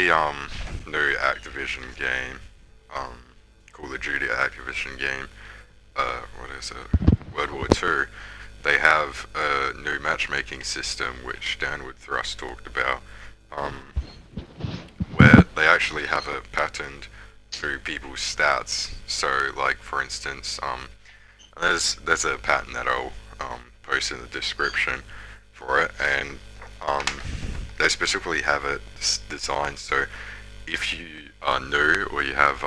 the new Activision game, um, Call of Duty Activision game, what is it? World War Two. They have a new matchmaking system which Downward Thrust talked about, um, where they actually have it patterned through people's stats. So, like for instance, there's a pattern that I'll post in the description for it, and um, they specifically have it designed so if you are new or you have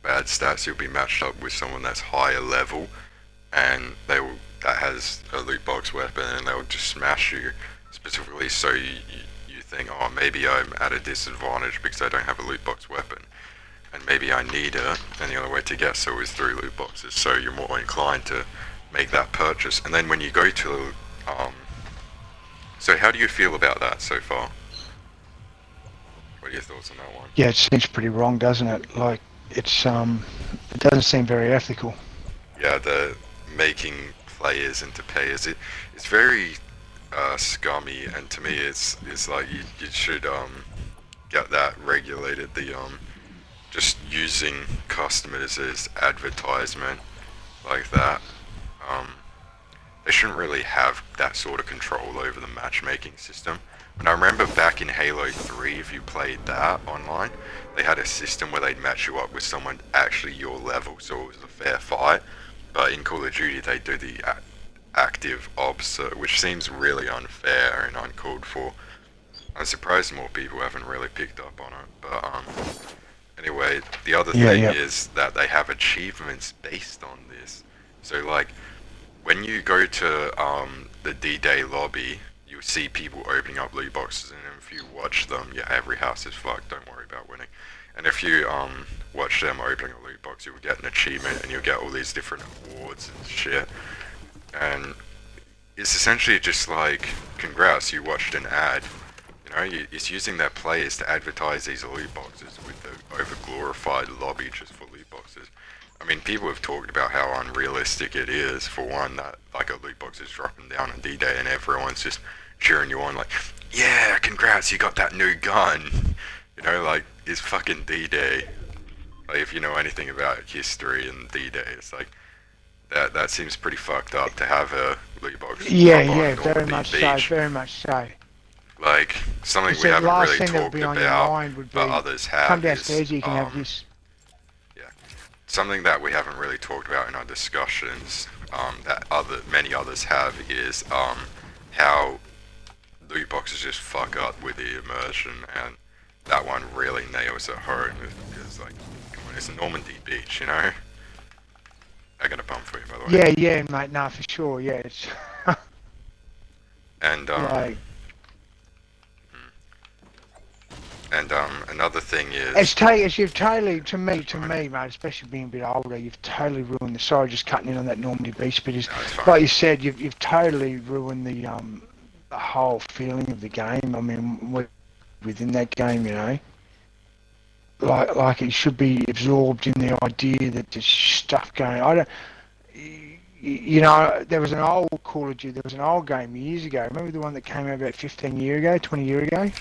bad stats, you'll be matched up with someone that's higher level, and that has a loot box weapon, and they'll just smash you specifically so you think, oh, maybe I'm at a disadvantage because I don't have a loot box weapon, and maybe I need it, and the only way to get so is through loot boxes, so you're more inclined to make that purchase. And then when you go to so how do you feel about that so far? What are your thoughts on that one? Yeah, it seems pretty wrong, doesn't it? Like, it doesn't seem very ethical. Yeah, the making players into payers, it's very scummy, and to me it's like you should get that regulated, the just using customers as advertisement like that. They shouldn't really have that sort of control over the matchmaking system. And I remember back in Halo 3, if you played that online, they had a system where they'd match you up with someone actually your level, so it was a fair fight. But in Call of Duty, they do the active opposite, which seems really unfair and uncalled for. I'm surprised more people haven't really picked up on it. But anyway, the other thing is that they have achievements based on this. So like, when you go to the D-Day lobby, you see people opening up loot boxes, and if you watch them, yeah, every house is fucked, don't worry about winning. And if you watch them opening a loot box, you'll get an achievement, and you'll get all these different awards and shit. And it's essentially just like, congrats, you watched an ad. You know, it's using their players to advertise these loot boxes with the over-glorified lobby just for loot boxes. I mean, people have talked about how unrealistic it is, for one, that like a loot box is dropping down on D-Day and everyone's just cheering you on like, yeah, congrats, you got that new gun. You know, like, it's fucking D-Day. Like, if you know anything about history and D-Day, it's like, that seems pretty fucked up to have a loot box. Yeah, very much so. Like, something we haven't really talked about, but others have. Come downstairs, you can have this. Something that we haven't really talked about in our discussions, that many others have, is how loot boxes just fuck up with the immersion, and that one really nails it home. It's like, come on, it's Normandy Beach, you know? I got a bum for you, by the way. Yeah, mate, nah, for sure, yeah. It's and like, and another thing is, it's you've totally, to me, mate, especially being a bit older, you've totally ruined the. Sorry, just cutting in on that Normandy Beach bit. Like you said, you've totally ruined the whole feeling of the game. I mean, within that game, you know, like it should be absorbed in the idea that there's stuff going. I don't. You know, there was an old Call of Duty. There was an old game years ago. Remember the one that came out about 15 years ago, 20 years ago?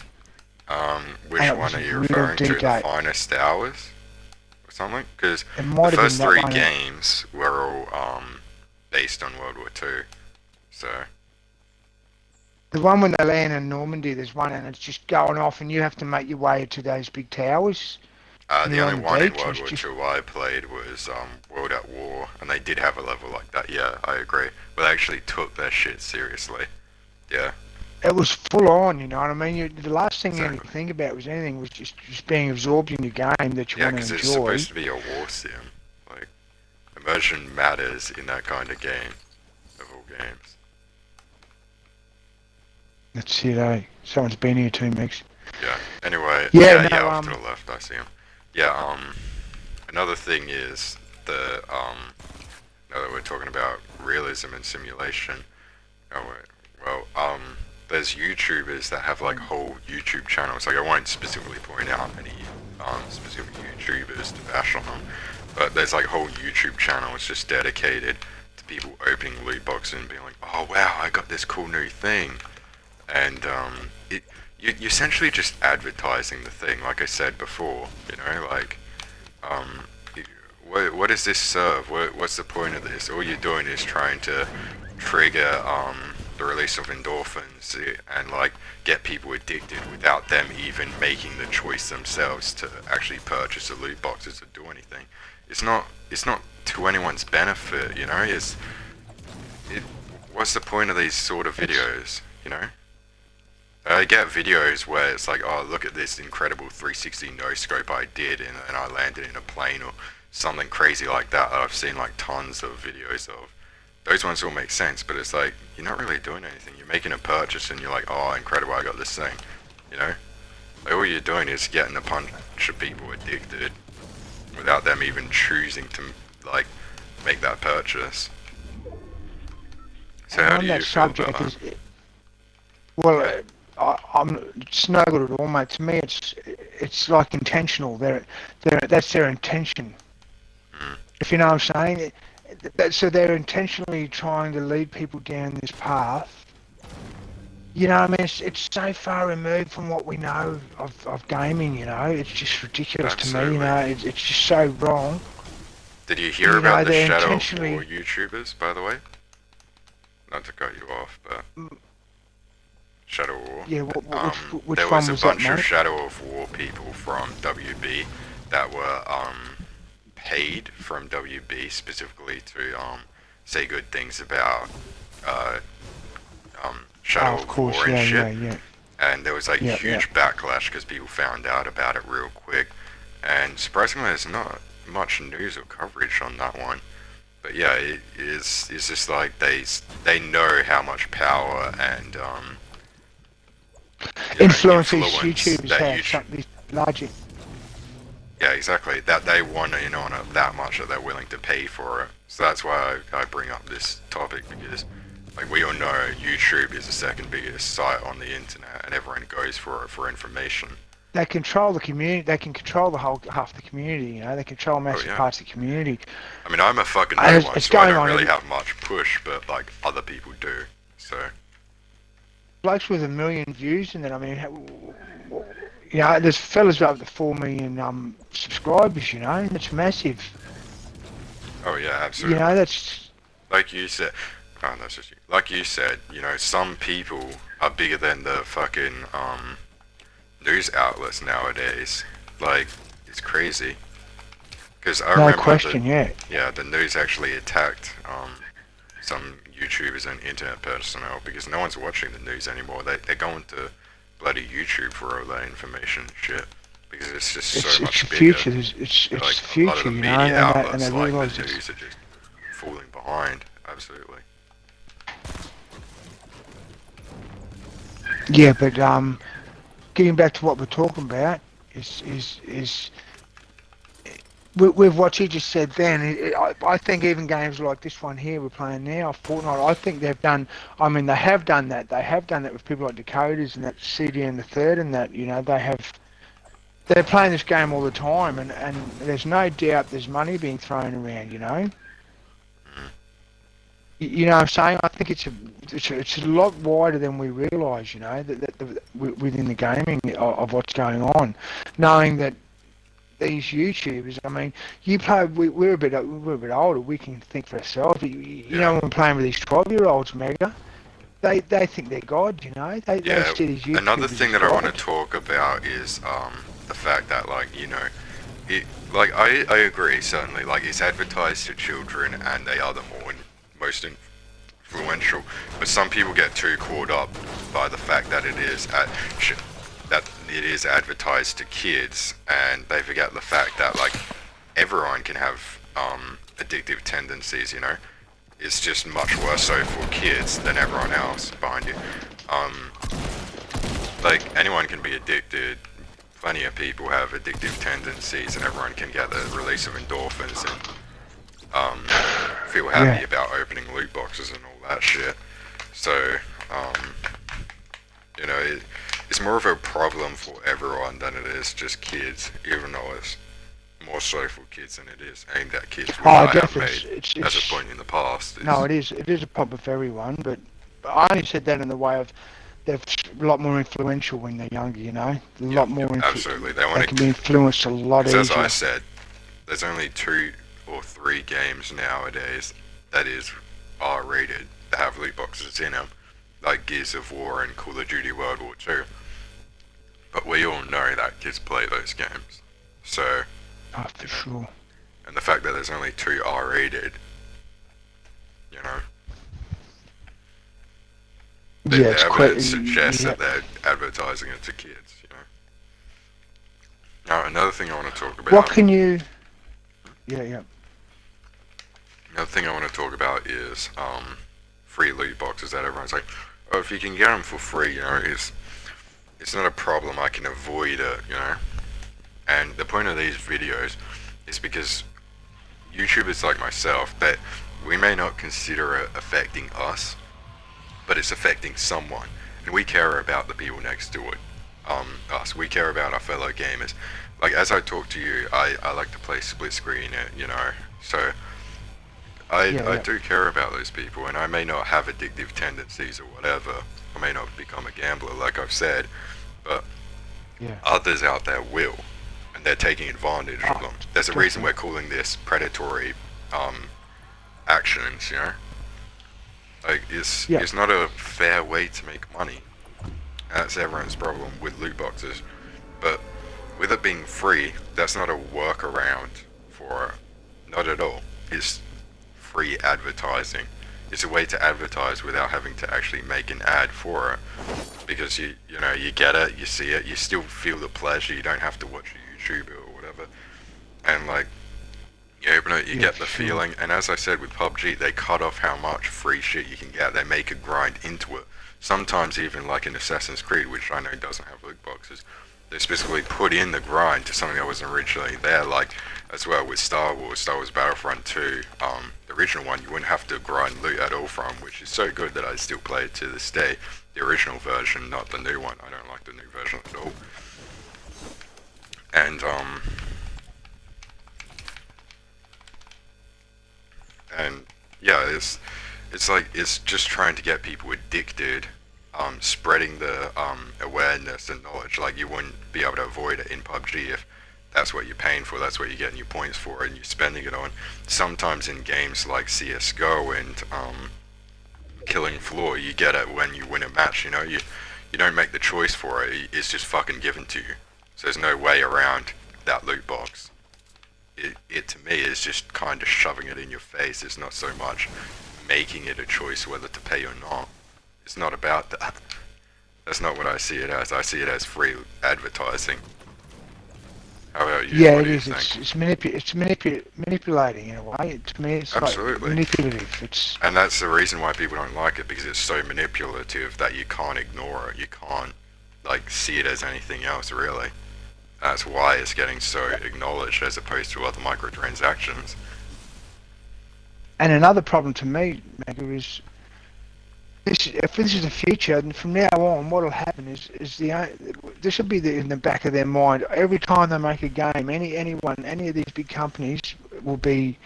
Which one are you referring to? The Finest Hours? Or something? Because the first three games were all based on World War II. So... The one when they land in Normandy, there's one and it's just going off and you have to make your way to those big towers. The only one in World War II I played was World at War, and they did have a level like that, yeah, I agree. But they actually took their shit seriously. Yeah. It was full on, you know what I mean? The last thing you think about was anything was just being absorbed in your game that you want to enjoy. Yeah, because it's supposed to be a war sim. Like, immersion matters in that kind of game, of all games. That's it, eh? Someone's been here too, Mix. Yeah, anyway, off to the left, I see him. Yeah, another thing is the, now that we're talking about realism and simulation, there's YouTubers that have like whole YouTube channels. Like, I won't specifically point out any specific YouTubers to bash on them, but there's like whole YouTube channels just dedicated to people opening loot boxes and being like, oh wow, I got this cool new thing. And you're essentially just advertising the thing, like I said before. You know, like, um, what does this serve? What's the point of this? All you're doing is trying to trigger the release of endorphins and like get people addicted without them even making the choice themselves to actually purchase the loot boxes or do anything. It's not to anyone's benefit, you know. It what's the point of these sort of videos, you know? I get videos where it's like, oh, look at this incredible 360 no scope I did, and I landed in a plane or something crazy like that. I've seen like tons of videos of. Those ones all make sense, but it's like you're not really doing anything. You're making a purchase, and you're like, oh, incredible, I got this thing, you know. Like, all you're doing is getting a bunch of people addicted without them even choosing to like make that purchase. So how On do that you feel about subject, that? well, it's no good at all, mate. To me, it's like intentional. That's their intention. Mm. If you know what I'm saying. So they're intentionally trying to lead people down this path. You know, I mean, it's so far removed from what we know of gaming. You know, it's just ridiculous to me. You Absolutely. know, it's just so wrong. Did you hear You about know, the they're Shadow of War intentionally. YouTubers, by the way? Not to cut you off, but Shadow War. Yeah, There which was one a was that, bunch of mate? Shadow of War people from WB that were paid from WB specifically to say good things about uh, Oh, Shadow of of course, War and yeah, shit. yeah, yeah, And there was like yeah, yeah. huge backlash because people found out about it real quick. And surprisingly, there's not much news or coverage on that one. But yeah, it is. It's just like they know how much power and Influence these influence YouTubers that have, YouTube. some these larger. Yeah, exactly. That they want in on it that much that they're willing to pay for it. So that's why I bring up this topic because, like we all know, YouTube is the second biggest site on the internet, and everyone goes for it for information. They control the community. They can control the whole half the community. You know, they control Oh massive yeah. parts of the community, I mean, I'm a fucking and no it's, one, it's so I going don't on. really have much push, but like other people do. So Blokes with 1 million views, and then I mean, you know, there's fellas with up to 4 million subscribers. You know, that's massive. oh yeah, You know, absolutely. that's Like you said, oh, that's just you. Like you said, you know, some people are bigger than the fucking news outlets nowadays. Like, it's crazy. Because I no remember that, question. Yeah, yeah, the news actually attacked some YouTubers and internet personnel because no one's watching the news anymore. They're going to bloody YouTube for all that information and shit because it's just so it's much the bigger. future. It's Like, the a lot of future. the You know, media and they outlets like the realise it's. news are just falling behind. Absolutely. Yeah, but getting back to what we're talking about is with what you just said then. I think even games like this one here we're playing now, Fortnite. I think they've done. I mean, they have done that. They have done that with people like Dakotaz and that CD and the Third and that. You know, they have. They're playing this game all the time, and there's no doubt there's money being thrown around. You know. Mm. You know what I'm saying? I think it's a lot wider than we realise, you know, within the gaming of what's going on. Knowing that these YouTubers, I mean, we're a bit older, we can think for ourselves. You know, Yeah. when we're playing with these 12-year-olds, Mega, they think they're God, you know? They Yeah. see these Another YouTubers thing as that I want to God. talk about is the fact that like you know it like I agree certainly like it's advertised to children and they are the most influential, but some people get too caught up by the fact that that it is advertised to kids and they forget the fact that like everyone can have addictive tendencies, you know. It's just much worse so for kids than everyone else behind you. Um, like anyone can be addicted. Plenty of people have addictive tendencies, and everyone can get the release of endorphins and feel happy Yeah. about opening loot boxes and all that shit. So, um, you know, it's more of a problem for everyone than it is just kids, even though it's more so for kids than it is aimed at kids, which Oh, I have definitely. made as a It's point in the past. no, Is it is. It is a problem for everyone, but I only said that in the way of they're a lot more influential when they're younger. You know, a Yep, lot more. yep, absolutely. They They want can to, be influenced a lot because as I easier. said, there's only 2 or 3 games nowadays that is R-rated that have loot boxes in them, like Gears of War and Call of Duty World War Two. But we all know that kids play those games, so Oh, for you know, sure. and the fact that there's only 2 R-rated, you know, Yeah, the it's quite. evidence suggests Yeah. that they're advertising it to kids. You know. Now, another thing I want to talk What about. can you? Yeah, yeah. Another thing I want to talk about is free loot boxes that everyone's like, oh, if you can get them for free, you know, it's not a problem. I can avoid it, you know. And the point of these videos is because YouTubers like myself, that we may not consider it affecting us, but it's affecting someone, and we care about the people next to it. Us. We care about our fellow gamers. Like as I talk to you, I like to play split screen, you know. So Yeah, I yeah. do care about those people, and I may not have addictive tendencies or whatever. I may not become a gambler, like I've said, but Yeah. others out there will, and they're taking advantage of Oh, them. There's a reason definitely. we're calling this predatory actions, you know. Like Yeah. it's not a fair way to make money. That's everyone's problem with loot boxes. But with it being free, that's not a workaround for it. Not at all. It's free advertising. It's a way to advertise without having to actually make an ad for it. Because you know, you get it, you see it, you still feel the pleasure, you don't have to watch a YouTuber or whatever. And like, you open it, you Yeah, get for the sure. feeling, and as I said with PUBG, they cut off how much free shit you can get. They make a grind into it. Sometimes even like in Assassin's Creed, which I know doesn't have loot boxes, they specifically put in the grind to something that wasn't originally there. Like as well with Star Wars Battlefront 2, the original one you wouldn't have to grind loot at all from, which is so good that I still play it to this day. The original version, not the new one. I don't like the new version at all. And and yeah, it's like it's just trying to get people addicted, spreading the awareness and knowledge. Like you wouldn't be able to avoid it in PUBG if that's what you're paying for, that's what you're getting your points for, and you're spending it on. Sometimes in games like CS:GO and Killing Floor, you get it when you win a match. You know, you don't make the choice for it. It's just fucking given to you. So there's no way around that loot box. It to me is just kind of shoving it in your face. It's not so much making it a choice whether to pay or not. It's not about that. That's not what I see it as. I see it as free advertising. How about you? Yeah, What it do you is. think? Manipulating in a way. To me, it's like Absolutely. manipulative. It's And that's the reason why people don't like it, because it's so manipulative that you can't ignore it. You can't like see it as anything else really. That's why it's getting so acknowledged as opposed to other microtransactions. and another problem to me, Mega, is this. If this is the future, and from now on, what'll happen is this will be in the back of their mind every time they make a game. Any of these big companies will be.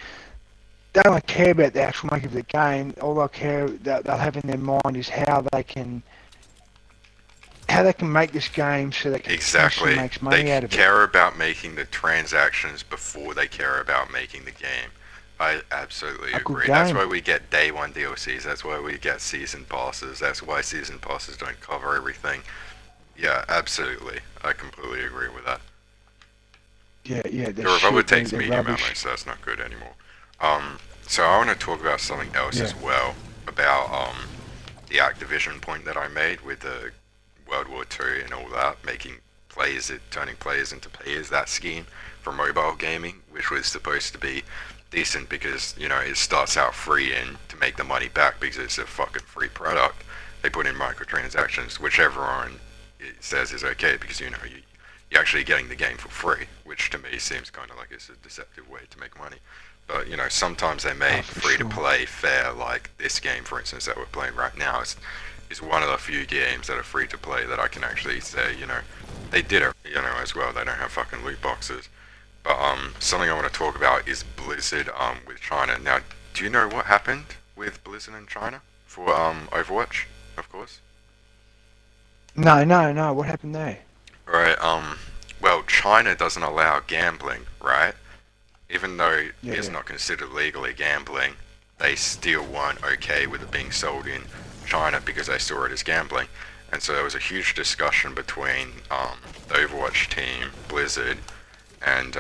They don't care about the actual make of the game. All they'll have in their mind is how they can make this game so they can potentially Exactly. make They money out of it. care about making the transactions before they care about making the game. I absolutely A good agree. That's game. why we get day one DLCs. That's why we get season passes. That's why season passes don't cover everything. Yeah, absolutely. I completely agree with that. Yeah, yeah, they're The revolver shit. takes They're medium ammo, rubbish. so that's not good anymore. So I want to talk about something else Yeah. as well, about the Activision point that I made with the World War II and all that, turning players into payers, that scheme for mobile gaming, which was supposed to be decent because, you know, it starts out free, and to make the money back because it's a fucking free product, they put in microtransactions, which everyone says is okay because, you know, you're actually getting the game for free, which to me seems kind of like it's a deceptive way to make money. But, you know, sometimes they Oh, make for free to sure. play fair, like this game, for instance, that we're playing right now. Is one of the few games that are free to play that I can actually say, you know, they did it, you know, as well. They don't have fucking loot boxes. But something I want to talk about is Blizzard with China. Now, do you know what happened with Blizzard and China for Overwatch? Of course. No. What happened there? Right. Well, China doesn't allow gambling, right? Even though it's Yeah. not considered legally gambling, they still weren't okay with it being sold in China because they saw it as gambling. And so there was a huge discussion between the Overwatch team, Blizzard, and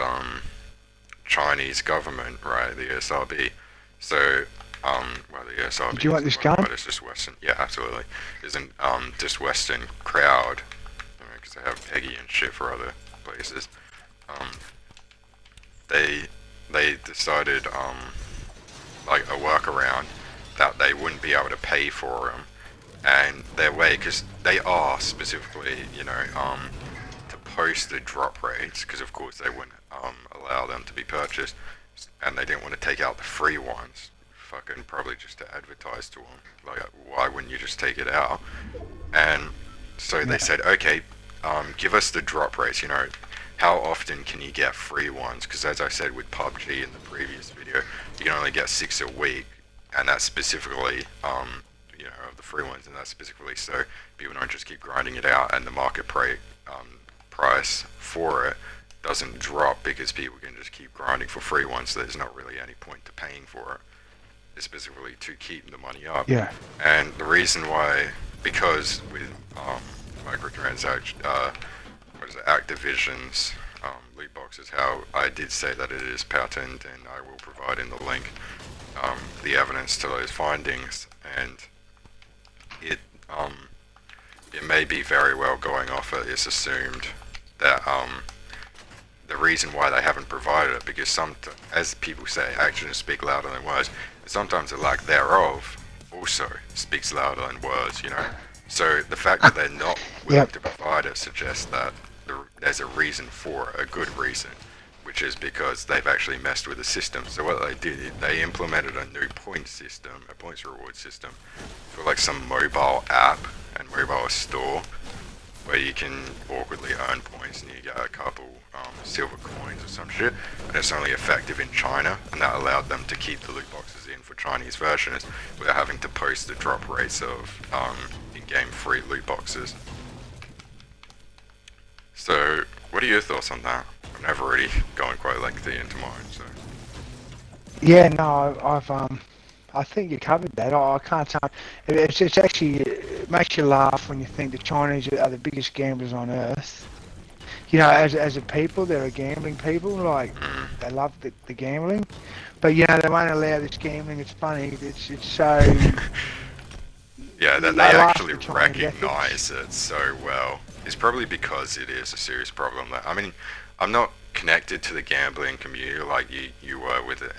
Chinese government, right, the SRB. So, well, the Did SRB you want isn't this one, gun? but it's just Western. Yeah, absolutely. Isn't just Western crowd, because they have Peggy and shit for other places. Um, they they decided like a workaround that they wouldn't be able to pay for them, and their way, because they are specifically, to post the drop rates, because of course they wouldn't allow them to be purchased, and they didn't want to take out the free ones. Fucking probably just to advertise to them. Like, why wouldn't you just take it out? And so they Yeah. said, okay, give us the drop rates. How often can you get free ones? Because as I said with PUBG in the previous video, you can only get 6 a week, and that's specifically, of the free ones, and that's specifically so people don't just keep grinding it out, and the market price for it doesn't drop because people can just keep grinding for free ones. So there's not really any point to paying for it. It's specifically to keep the money up. Yeah. And the reason why, because with microtransaction, what is it, Activision's loot boxes, how I did say that it is patent, and I will provide in the link the evidence to those findings, and it it may be very well going off. It's assumed that the reason why they haven't provided it, because as people say, actions speak louder than words, and sometimes the lack thereof also speaks louder than words. So the fact that they're not willing Yep. to provide it suggests that there's a reason for it, a good reason, which is because they've actually messed with the system. So what they did, they implemented a new point system, a points reward system, for like some mobile app and mobile store, where you can awkwardly earn points and you get a couple silver coins or some shit, and it's only effective in China, and that allowed them to keep the loot boxes in for Chinese versions without having to post the drop rates of in-game free loot boxes. So, what are your thoughts on that? I've never really gone quite lengthy into mine, so. Yeah. No. I think you covered that. I can't say. It's actually it makes you laugh when you think the Chinese are the biggest gamblers on earth. As a people, they're a gambling people. Like Mm. they love the gambling, but they won't allow this gambling. It's funny. It's so. Yeah, that they I laugh at actually the Chinese ethics. recognize it so well. It's probably because it is a serious problem. I mean, I'm not connected to the gambling community like you were with the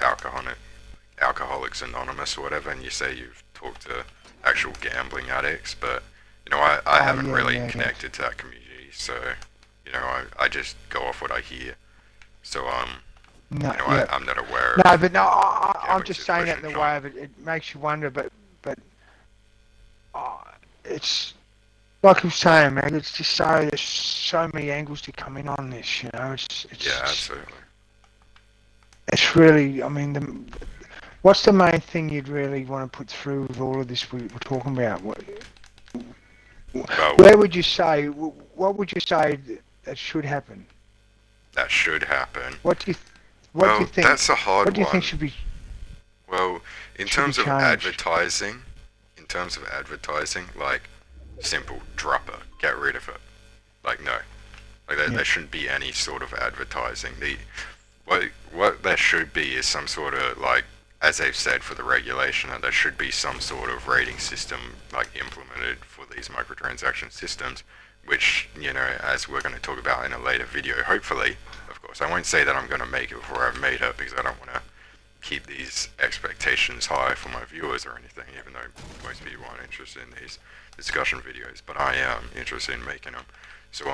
Alcoholics Anonymous or whatever, and you say you've talked to actual gambling addicts, but I Oh haven't yeah, really yeah, yeah. connected to that community, so I just go off what I hear. So No, yeah. I'm not aware of No, but no, the I'm gambling just saying that situation in in the way China. of it makes you wonder, but uh, it's like I'm saying, man. It's just there's so many angles to come in on this. It's Yeah, it's it's, absolutely. it's really. I mean, what's the main thing you'd really want to put through with all of this we're talking about? Well, Where would you say? What would you say that should happen? that should happen. What do you What do you Well, think? that's a hard What do you think one. Well, in should be terms of changed? advertising, like, simple, drop it, get rid of it. Like, no. Like, there Yeah. shouldn't be any sort of advertising. What there should be is some sort of, like, as they've said for the regulation, that there should be some sort of rating system, like, implemented for these microtransaction systems, which, as we're going to talk about in a later video, hopefully, of course. I won't say that I'm going to make it before I've made it, because I don't want to keep these expectations high for my viewers or anything, even though most people aren't interested in these discussion videos, but I am interested in making them. So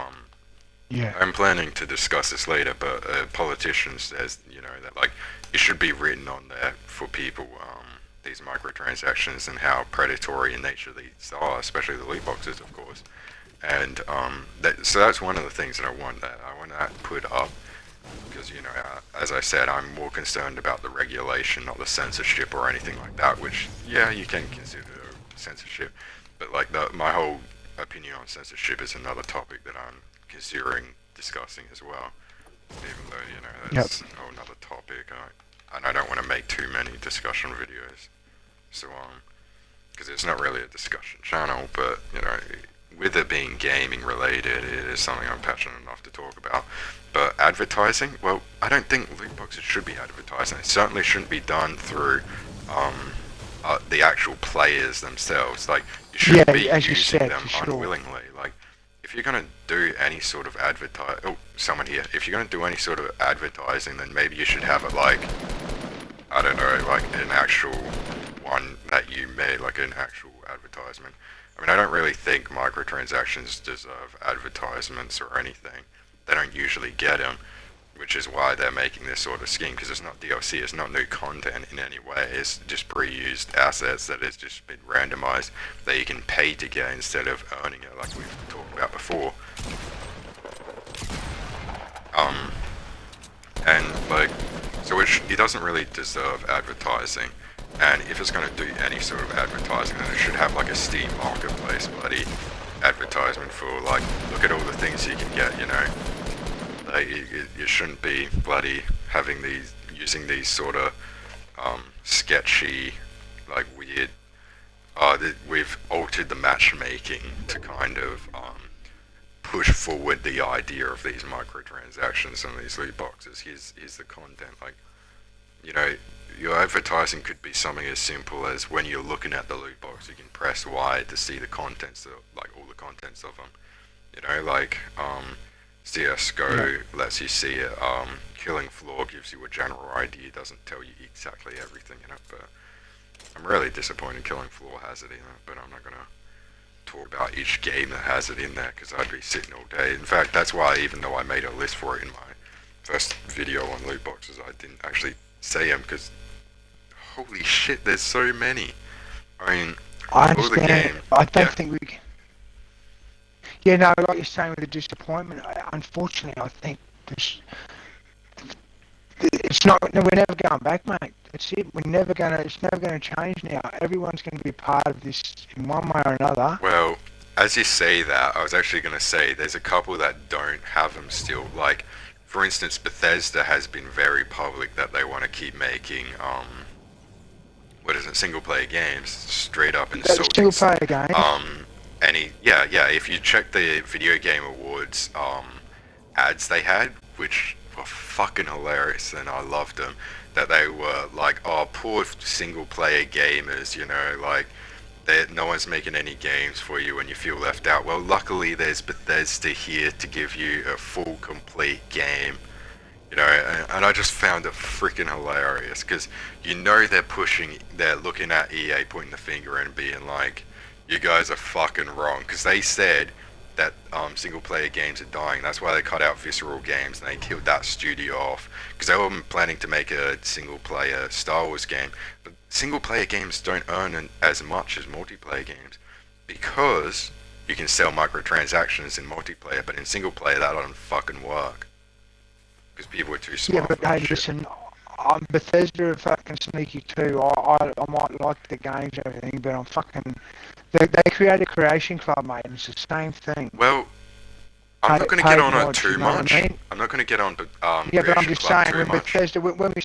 Yeah. I'm planning to discuss this later, but a politician says, that like it should be written on there for people, these microtransactions and how predatory in nature these are, especially the loot boxes, of course. And so that's one of the things that I want that put up, because as I said, I'm more concerned about the regulation, not the censorship or anything like that. Which, yeah, you can consider censorship, but like my whole opinion on censorship is another topic that I'm considering discussing as well. Even though, you know, Yep. that's another topic, and I don't want to make too many discussion videos. So, because it's not really a discussion channel, but, you know, with it being gaming related, it is something I'm passionate enough to talk about. But advertising, well, I don't think loot boxes should be advertising. It certainly shouldn't be done through the actual players themselves. Like, you shouldn't be as you using said, them for sure. unwillingly. Like, if you're gonna do any sort of someone here. If you're gonna do any sort of advertising, then maybe you should have it like, I don't know, like an actual one that you made, like an actual advertisement. I mean, I don't really think microtransactions deserve advertisements or anything. They don't usually get them, which is why they're making this sort of scheme, because it's not DLC, it's not new content in any way, it's just pre-used assets that has just been randomized that you can pay to get instead of earning it, like we've talked about before. And like, so it doesn't really deserve advertising. And if it's going to do any sort of advertising, then it should have like a Steam Marketplace bloody advertisement for like, look at all the things you can get, you know. Like, you shouldn't be bloody using these sort of sketchy, like weird, we've altered the matchmaking to kind of push forward the idea of these microtransactions and these loot boxes. Here's the content, like, you know, your advertising could be something as simple as when you're looking at the loot box, you can press Y to see the contents, like all the contents of them. You know, like CS:GO lets you see it. Killing Floor gives you a general idea, doesn't tell you exactly everything in it. But I'm really disappointed Killing Floor has it in it. But I'm not gonna talk about each game that has it in there because I'd be sitting all day. In fact, that's why even though I made a list for it in my first video on loot boxes, I didn't actually say them because holy shit, there's so many. I mean, I all the understand. game. I don't think we can. Yeah, no, like you're saying with the disappointment, unfortunately, I think it's not. No, we're never going back, mate. That's it. It's never gonna change now. Everyone's gonna be a part of this in one way or another. Well, as you say that, I was actually going to say there's a couple that don't have them still. Like, for instance, Bethesda has been very public that they want to keep making single player games, straight up insulting. Single player games. If you check the Video Game Awards ads they had, which were fucking hilarious, and I loved them, that they were like, oh, poor single player gamers, you know, like, no one's making any games for you and you feel left out. Well, luckily there's Bethesda here to give you a full, complete game. You know, and I just found it freaking hilarious, because you know they're looking at EA, pointing the finger and being like, you guys are fucking wrong, because they said that single player games are dying. That's why they cut out Visceral Games and they killed that studio off, because they were planning to make a single player Star Wars game. But single player games don't earn as much as multiplayer games, because you can sell microtransactions in multiplayer, but in single player that doesn't fucking work. Because people are too smart. Yeah, but hey, listen, Bethesda are fucking sneaky too. I might like the games and everything, but I'm fucking. They created Creation Club, mate, and it's the same thing. Well, I'm not going to get on it too you know much. I mean? I'm not going to get on Yeah, but I'm Creation just Club saying, too when much. Bethesda, when we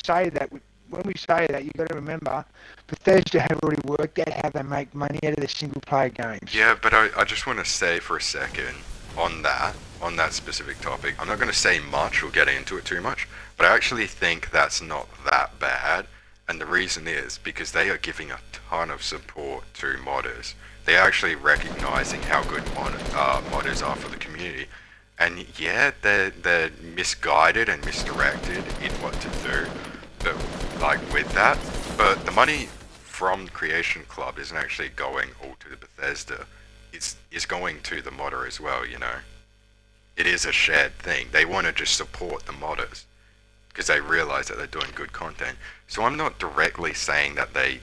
say that, you got to remember, Bethesda have already worked out how they make money out of their single player games. Yeah, but I just want to say for a second on that specific topic, I'm not going to say much or get into it too much, but I actually think that's not that bad, and the reason is because they are giving a ton of support to modders. They're actually recognizing how good modders are for the community, and yeah, they're misguided and misdirected in what to do, but like with that, but the money from Creation Club isn't actually going all to Bethesda. It's going to the modder as well, you know. It is a shared thing. They want to just support the modders because they realize that they're doing good content. So I'm not directly saying that they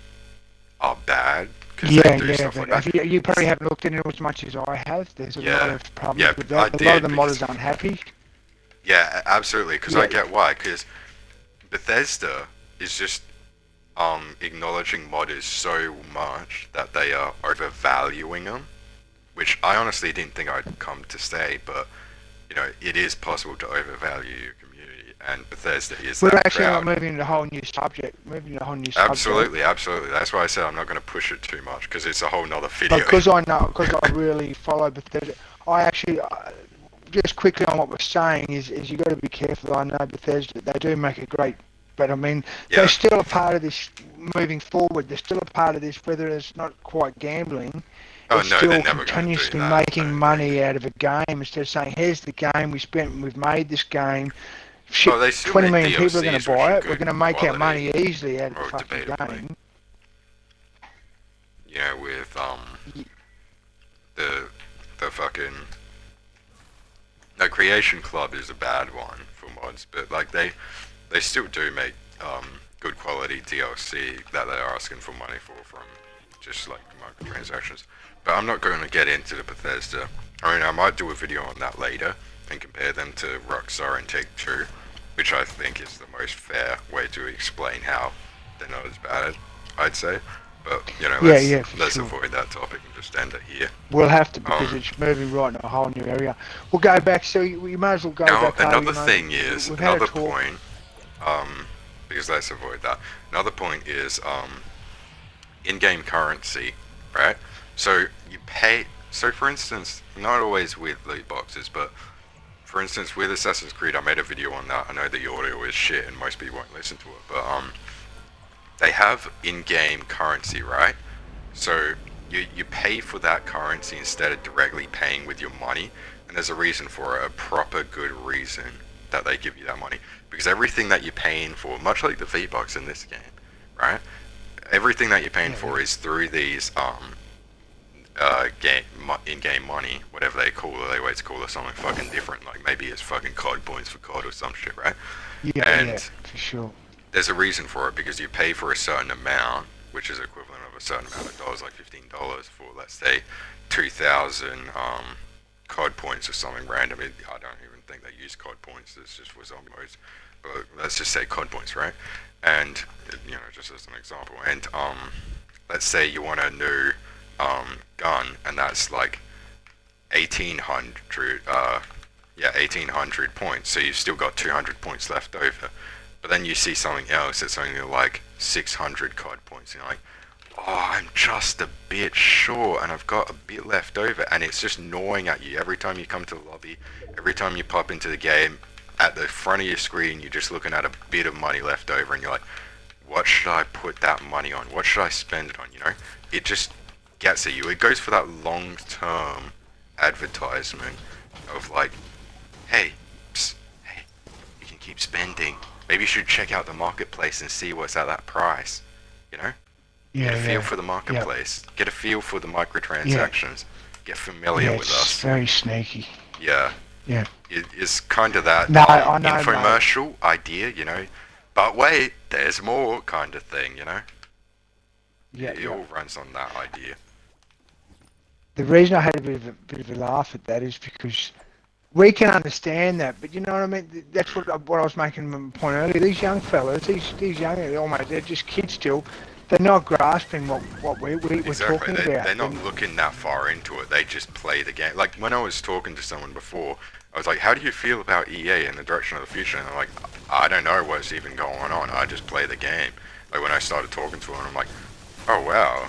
are bad because they do stuff like that. You probably haven't looked into it as much as I have. There's a lot of problems with that. A lot of the modders aren't happy. Yeah, absolutely, because I get why. Because Bethesda is just acknowledging modders so much that they are overvaluing them. which I honestly didn't think I'd come to say, but you know, it is possible to overvalue your community, and Bethesda is We're that actually not proud. moving into a whole new subject. Moving into a whole new subject. Absolutely, absolutely. That's why I said I'm not going to push it too much because it's a whole nother But video. because I really follow Bethesda, I actually just quickly on what we're saying is you got to be careful. I know Bethesda, they do make a great, but I mean they're Yeah. still a part of this moving forward. They're still a part of this, whether it's not quite gambling. Oh It's no, they're still never going to do continuously that. I making don't think. money out of a game instead of saying, "Here's the game we spent. We've made this game. Shit, Oh, they still 20 make million people are going to DLCs which are buy it. We're good going to make our quality, money easily out of the or fucking debatably. game." You know, with the fucking no, Creation Club is a bad one for mods, but like they still do make good quality DLC that they're asking for money for from just like microtransactions. But I'm not going to get into the Bethesda. I mean, I might do a video on that later and compare them to Rockstar and Take-Two, which I think is the most fair way to explain how they're not as bad, I'd say. But you know, Yeah, for let's sure. avoid that topic and just end it here. We'll have to because Um, it's moving right in a whole new area. We'll go back. So you might as well go Now back, Harley. another You know, thing is we've had a another talk. point. Because let's avoid that. Another point is in-game currency, right? So you pay. So for instance, not always with loot boxes, but for instance with Assassin's Creed, I made a video on that. I know the audio is shit and most people won't listen to it, but they have in-game currency, right? So you pay for that currency instead of directly paying with your money, and there's a reason for it, a proper good reason that they give you that money. Because everything that you're paying for, much like the V-Bucks in this game, right? Everything that you're paying for is through these in-game money, whatever they call it. They always call it something fucking different, like maybe it's fucking COD points for COD or some shit, right? Yeah, And for sure. there's a reason for it because you pay for a certain amount, which is equivalent of a certain amount of dollars, like $15 for, let's say, 2,000 COD points or something random. I don't even think they use COD points. It's just for zombie modes. But let's just say COD points, right? And you know, just as an example. And let's say you want a new gun, and that's like 1,800. 1,800 points. So you've still got 200 points left over. But then you see something else that's only like 600 COD points, and you're like, oh, I'm just a bit short, and I've got a bit left over, and it's just gnawing at you every time you come to the lobby, every time you pop into the game. At the front of your screen, you're just looking at a bit of money left over, and you're like, what should I put that money on? What should I spend it on? You know, it just gets at you. It goes for that long-term advertisement of like, hey, psst, hey, you can keep spending. Maybe you should check out the marketplace and see what's at that price. You know? Get a feel for the marketplace. Get a feel for the microtransactions. Get familiar with us. Very sneaky. Yeah. Yeah. It's kind of that I know, infomercial idea, you know. But wait, there's more kind of thing, you know. It all runs on that idea. The reason I had a bit of a laugh at that is because we can understand that, but you know what I mean. That's what I was making a point earlier. These young fellas, these young, they're just kids still. They're not grasping what we're Exactly. talking about. They're not looking that far into it. They just play the game. Like when I was talking to someone before, I was like, "How do you feel about EA and the direction of the future?" And they're like, "I don't know what's even going on. I just play the game." Like when I started talking to them, I'm like, "Oh wow,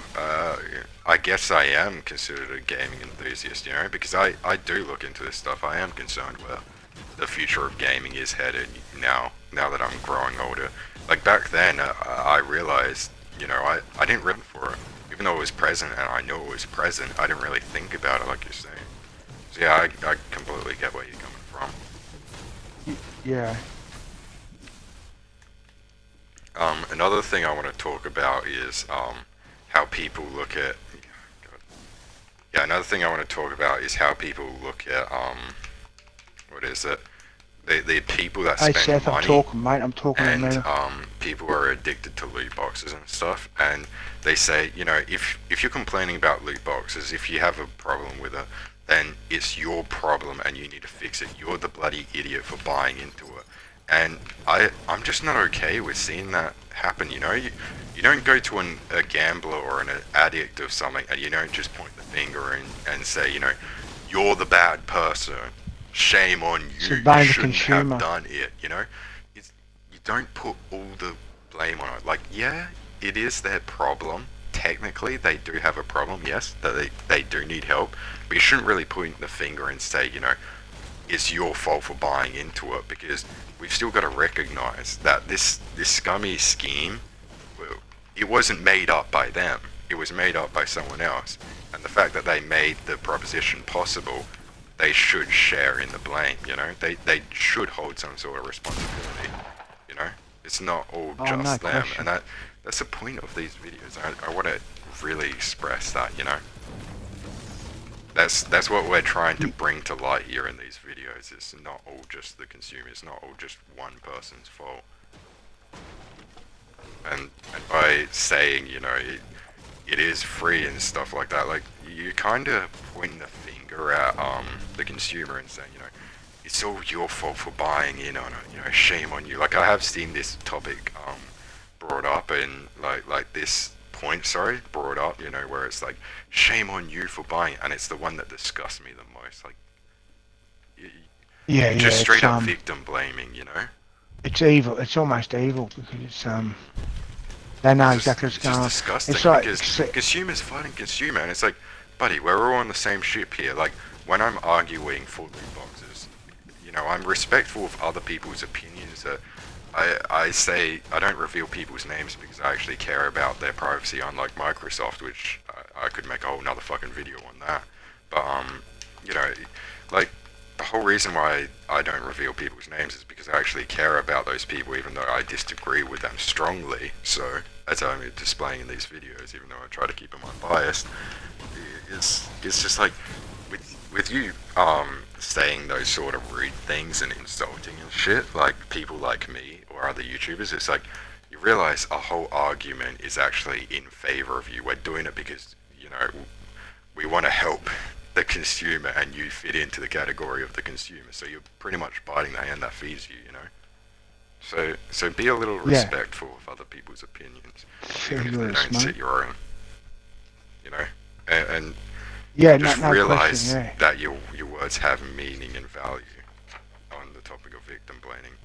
I guess I am considered a gaming enthusiast, you know, because I do look into this stuff. I am concerned where the future of gaming is headed now that I'm growing older. Like back then, I realized, you know, I didn't really for it. Even though it was present and I knew it was present, I didn't really think about it like you're saying. So yeah, I completely get where you're coming from. Yeah. Another thing I want to talk about is how people look at. Yeah, another thing I want to talk about is how people look at what is it? The people that Hey spend Seth, money. I'm talking, mate. I'm talking. And people are addicted to loot boxes and stuff, and they say, you know, if you're complaining about loot boxes, if you have a problem with it, then it's your problem and you need to fix it. You're the bloody idiot for buying into it. And I'm just not okay with seeing that happen, you know? You don't go to a gambler or an addict or something and you don't just point the finger and say, you know, you're the bad person. Shame on It's you. You about the shouldn't have consumer. done it, you know? You don't put all the blame on it. Like, yeah, it is their problem. Technically, they do have a problem, yes, that they do need help. But you shouldn't really point the finger and say, you know, it's your fault for buying into it, because we've still got to recognize that this scummy scheme, well, it wasn't made up by them. It was made up by someone else. And the fact that they made the proposition possible, they should share in the blame, you know? They should hold some sort of responsibility, you know? It's not all Oh, no just them. question. And that's the point of these videos. I want to really express that, you know? That's what we're trying to bring to light here in these videos. It's not all just the consumer. It's not all just one person's fault. And by saying, you know, it is free and stuff like that, like, you kind of point the finger at the consumer and saying, you know, it's all your fault for buying in on it. You know, shame on you. Like, I have seen this topic brought up and like this point, sorry, brought up, you know, where it's like, shame on you for buying it, and it's the one that disgusts me the most. Like, Yeah, you're yeah, just straight up victim blaming, you know? it's evil. It's almost evil because they know exactly what's It's going just on. disgusting It's like, because consumers fighting consumer, and it's like, buddy, we're all on the same ship here. Like, when I'm arguing for loot boxes, you know, I'm respectful of other people's opinions. I say I don't reveal people's names because I actually care about their privacy, unlike Microsoft, which I could make a whole nother fucking video on that. But you know, like, the whole reason why I don't reveal people's names is because I actually care about those people, even though I disagree with them strongly. So, as I'm displaying in these videos, even though I try to keep them unbiased, it's just like, with you saying those sort of rude things and insulting and shit, like people like me or other YouTubers, it's like you realize a whole argument is actually in favor of you. We're doing it because, you know, we want to help the consumer, and you fit into the category of the consumer, so you're pretty much biting the hand that feeds you, you know? So be a little yeah, respectful of other people's opinions, sure even if you they are, don't mate. sit your own, you know? And Yeah, just no question. realize Yeah, that your words have meaning and value on the topic of victim blaming.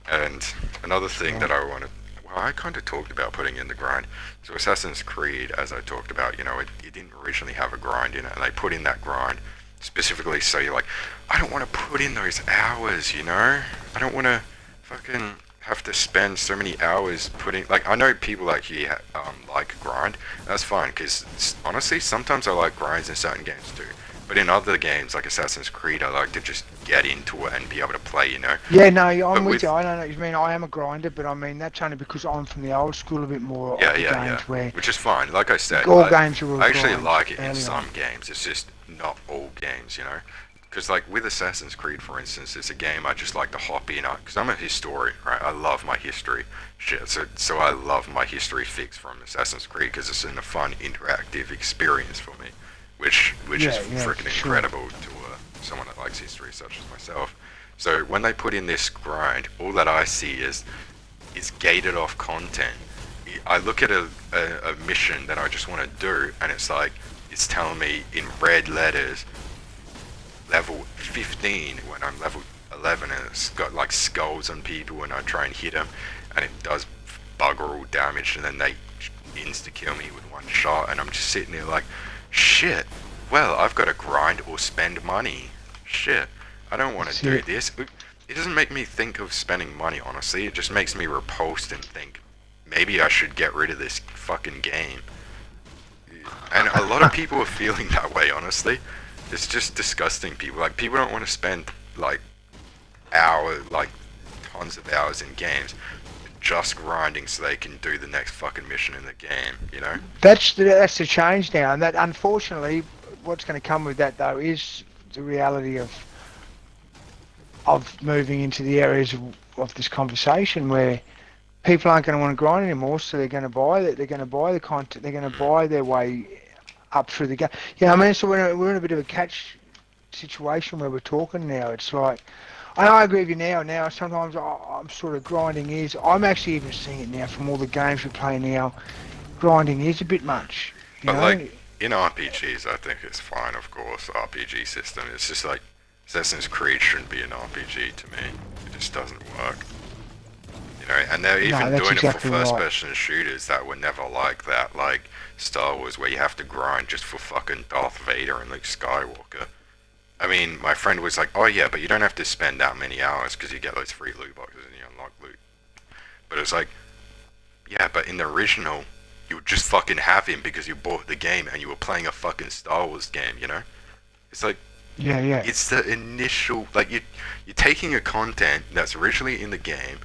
And another thing sure. that I kind of talked about putting in the grind. So Assassin's Creed, as I talked about, you know, it didn't originally have a grind in it, and they put in that grind specifically so you're like, I don't want to put in those hours, you know? I don't want to fucking have to spend so many hours putting, like, I know people like you like grind. That's fine, because honestly, sometimes I like grinds in certain games too. But in other games, like Assassin's Creed, I like to just get into it and be able to play, you know? Yeah, no, I'm But with you. with, I don't know what you mean. I am a grinder, but I mean that's only because I'm from the old school a bit more of yeah, the yeah, yeah. games where Which is fine. Like I said, all games are a I actually grind like it in early on. some games. It's just not all games, you know? Because, like, with Assassin's Creed, for instance, it's a game I just like to hop in on. Because I'm a historian, right? I love my history shit. So I love my history fix from Assassin's Creed because it's in a fun, interactive experience for me. Which is Yeah, yeah, freaking for sure. incredible to someone that likes history such as myself. So when they put in this grind, all that I see is gated off content. I look at a mission that I just want to do, and it's like, it's telling me in red letters, level 15 when I'm level 11, and it's got like skulls on people, and I try and hit them, and it does bugger all damage, and then they insta-kill me with one shot, and I'm just sitting there like, shit, well, I've got to grind or spend money. Shit, I don't want to That's do it. this. It doesn't make me think of spending money, honestly. It just makes me repulsed and think, maybe I should get rid of this fucking game. And a lot of people are feeling that way, honestly. It's just disgusting. People, like, people don't want to spend, like, hours, like, tons of hours in games just grinding so they can do the next fucking mission in the game, you know? That's the change now, and that unfortunately, what's going to come with that though is the reality of moving into the areas of this conversation where people aren't going to want to grind anymore, so they're going to buy that. They're going to buy the content. They're going to Mm. buy their way up through the game. Yeah, I mean, so we're in a bit of a catch situation where we're talking now. It's like I agree with you now. Now, sometimes I'm sort of grinding is. I'm actually even seeing it now from all the games we play now. Grinding is a bit much, you But like know? in RPGs, I think it's fine. Of course, RPG system. It's just like Assassin's Creed shouldn't be an RPG to me. It just doesn't work. You know, and they're No, even that's doing it for exactly right. first-person shooters that were never like that, like Star Wars, where you have to grind just for fucking Darth Vader and Luke Skywalker. I mean, my friend was like, "Oh yeah, but you don't have to spend that many hours because you get those free loot boxes and you unlock loot." But it's like, yeah, but in the original, you would just fucking have him because you bought the game and you were playing a fucking Star Wars game. You know, it's like Yeah, yeah. it's the initial like you're taking a content that's originally in the game,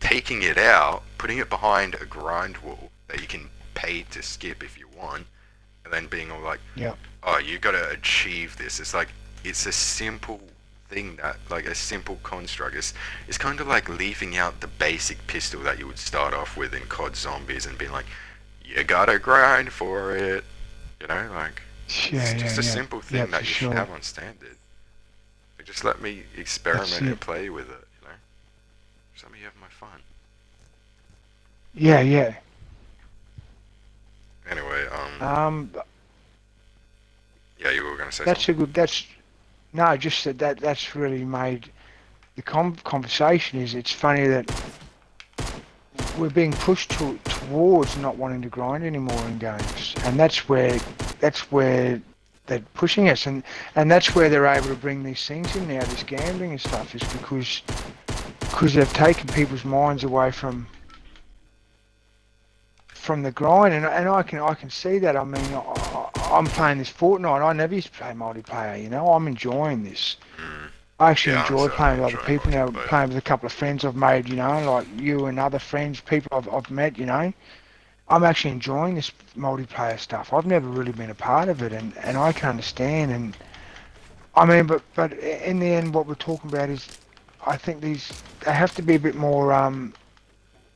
taking it out, putting it behind a grind wall that you can pay to skip if you want, and then being all like, Yeah. "Oh, you gotta achieve this." It's like it's a simple thing that like a simple construct. It's kind of like leaving out the basic pistol that you would start off with in COD Zombies and being like, "You gotta grind for it." You know, like Yeah, it's yeah, just a yeah. simple Yeah, thing for that you should sure. have on standard. Like, just let me That's experiment and it. play with it. You know, just let me have my fun. Yeah, yeah. Anyway, Um, yeah, you were gonna say that's something. a good. That's no, just that's really made the conversation. Is it's funny that we're being pushed towards not wanting to grind anymore in games, and that's where they're pushing us, and that's where they're able to bring these things in now, this gambling and stuff, is because they've taken people's minds away from the grind, and I can see that. I mean, I'm playing this Fortnite. I never used to play multiplayer. You know, I'm enjoying this. Mm, I actually yeah, I'm enjoy certainly playing with other enjoying people now. multiplayer. Playing with a couple of friends I've made. You know, like you and other friends, people I've met. You know, I'm actually enjoying this multiplayer stuff. I've never really been a part of it, and I can understand. And I mean, but in the end, what we're talking about is, I think they have to be a bit more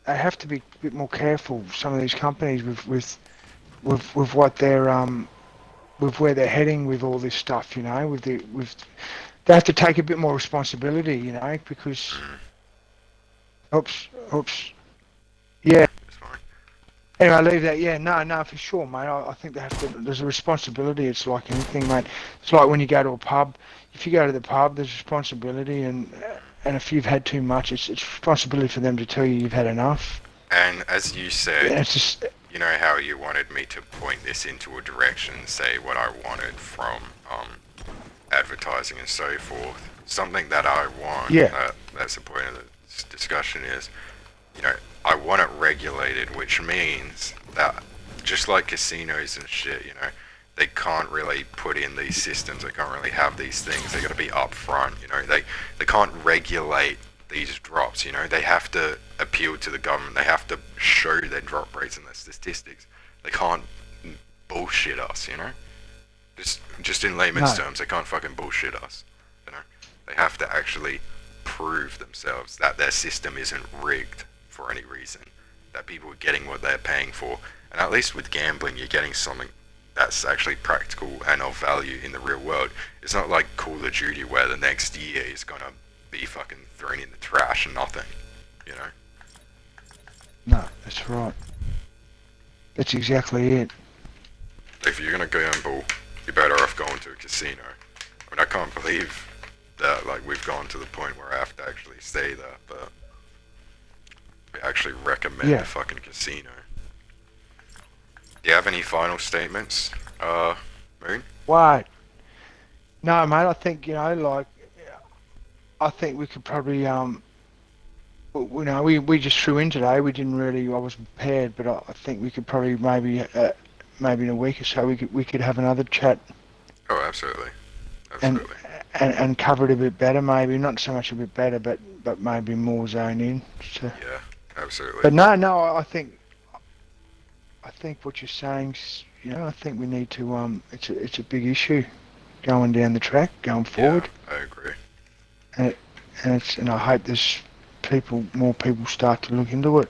they have to be a bit more careful. Some of these companies with what they're with where they're heading with all this stuff. You know, with they have to take a bit more responsibility. You know, because Mm, oops, yeah. it's fine. Anyway, I leave that. Yeah, no, no, for sure, mate. I think they have to. There's a responsibility. It's like anything, mate. It's like when you go to a pub. If you go to the pub, there's responsibility, and if you've had too much, it's responsibility for them to tell you you've had enough. And as you said, And it's just you know how you wanted me to point this into a direction, say what I wanted from advertising and so forth. Something that I want, yeah, that's the point of this discussion is, you know, I want it regulated, which means that just like casinos and shit, you know, they can't really put in these systems, they can't really have these things, they gotta be upfront, you know, they can't regulate these drops, you know, they have to appeal to the government, they have to show their drop rates and their statistics. They can't bullshit us, you know? Just in layman's no, terms, they can't fucking bullshit us, you know? They have to actually prove themselves that their system isn't rigged for any reason, that people are getting what they're paying for, and at least with gambling, you're getting something that's actually practical and of value in the real world. It's not like Call of Duty where the next year is gonna be fucking thrown in the trash and nothing, you know? no. That's right. That's exactly it. If you're gonna gamble, you're better off going to a casino. I mean, I can't believe that like we've gone to the point where I have to actually say that, but I actually recommend a Yeah. fucking casino. Do you have any final statements, Moon? What? No, mate. I think like I think we could probably we just threw in today. We didn't really. I wasn't prepared, but I think we could probably maybe in a week or so we could have another chat Oh, absolutely, and absolutely. and cover it a bit better. Maybe not so much a bit better, but maybe more zone in. So, Yeah, absolutely. but no. I think what you're saying. I think we need to. It's a big issue going down the track, going Yeah, forward, I agree. and I hope there's more people start to look into it.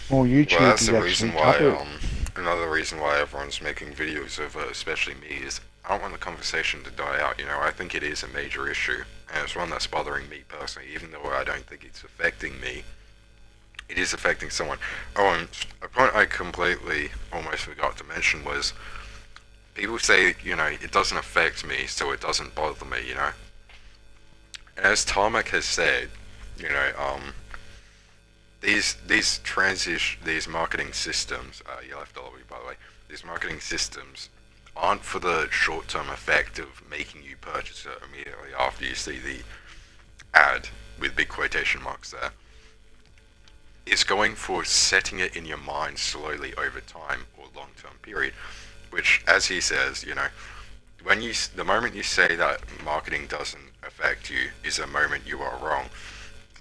More Well, that's YouTubers the actually reason why, cover it. another reason why everyone's making videos of, especially me, is I don't want the conversation to die out, you know, I think it is a major issue. and it's one that's bothering me personally, even though I don't think it's affecting me. It is affecting someone. Oh, and a point I completely almost forgot to mention was people say, it doesn't affect me, so it doesn't bother me, And as Tarmac has said, you know, these marketing systems, you left all of you by the way, these marketing systems aren't for the short-term effect of making you purchase it immediately after you see the ad with big quotation marks there. It's going for setting it in your mind slowly over time or long-term period, which, as he says, the moment you say that marketing doesn't affect you is the moment you are wrong.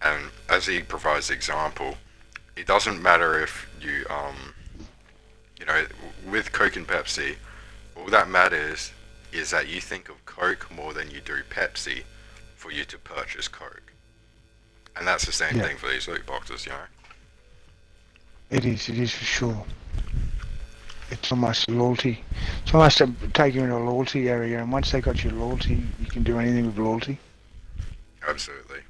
And as he provides the example, it doesn't matter if with Coke and Pepsi, all that matters is that you think of Coke more than you do Pepsi for you to purchase Coke. And that's the same thing for these loot boxes, It is for sure. It's almost loyalty. It's almost taking you in a loyalty area, and once they got your loyalty, you can do anything with loyalty. Absolutely.